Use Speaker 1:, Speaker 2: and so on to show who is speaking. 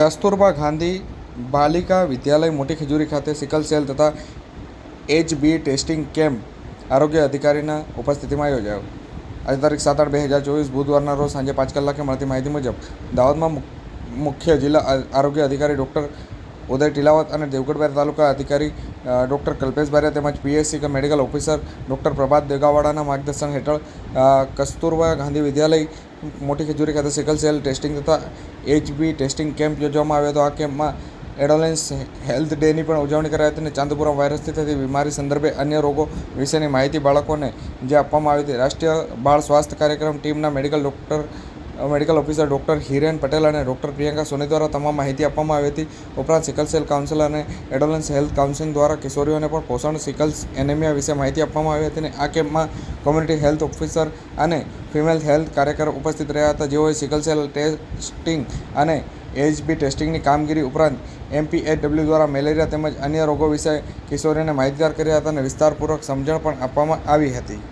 Speaker 1: કસ્તુરબા ગાંધી બાલિકા વિદ્યાલય મોટી ખજૂરી ખાતે સિકલ સેલ તથા એચબી ટેસ્ટિંગ કેમ્પ આરોગ્ય અધિકારીના ઉપસ્થિતિમાં યોજાયો. આજે તારીખ 7/8/2024 બુધવારના રોજ સાંજે 5 કલાકે મળતી માહિતી મુજબ દાહોદમાં મુખ્ય જિલ્લા આરોગ્ય અધિકારી ડૉક્ટર ઉદય ટીલાવત અને દેવગઢ તાલુકા અધિકારી ડૉક્ટર કલ્પેશ બારિયા તેમજ પીએસસી મેડિકલ ઓફિસર ડૉક્ટર પ્રભાત દેગાવાડાના માર્ગદર્શન હેઠળ કસ્તુરબા ગાંધી વિદ્યાલય મોટી ખજૂરી ખાતે સિકલ સેલ ટેસ્ટિંગ તથા એચબી ટેસ્ટિંગ કેમ્પ યોજવામાં આવ્યો હતો. આ કેમ્પમાં એડોલેન્સ હેલ્થ ડેની પણ ઉજવણી કરાઈ હતી અને ચાંદપુરા વાયરસથી થતી બીમારી સંદર્ભે અન્ય રોગો વિશેની માહિતી બાળકોને જે આપવામાં આવી હતી. રાષ્ટ્રીય બાળ સ્વાસ્થ્ય કાર્યક્રમ ટીમના medical officer doctor Hiren Patel અને ડૉક્ટર પ્રિયંકા સોની દ્વારા તમામ માહિતી આપવામાં આવી હતી. ઉપરાંત સિકલ સેલ કાઉન્સિલ અને એડોલેન્સ હેલ્થ કાઉન્સિલિંગ દ્વારા કિશોરીઓને પણ પોષણ સિકલ એનેમિયા વિશે માહિતી આપવામાં આવી હતી. અને આ કેમ્પમાં કોમ્યુનિટી હેલ્થ ઓફિસર અને ફિમેલ હેલ્થ કાર્યકર ઉપસ્થિત રહ્યા હતા, જેઓએ સિકલ સેલ ટેસ્ટિંગ અને એચબી ટેસ્ટિંગની કામગીરી ઉપરાંત MPHW દ્વારા મેલેરિયા તેમજ અન્ય રોગો વિશે કિશોરીઓને માહિતગાર કર્યા હતા અને વિસ્તારપૂર્વક સમજણ પણ આપવામાં આવી હતી.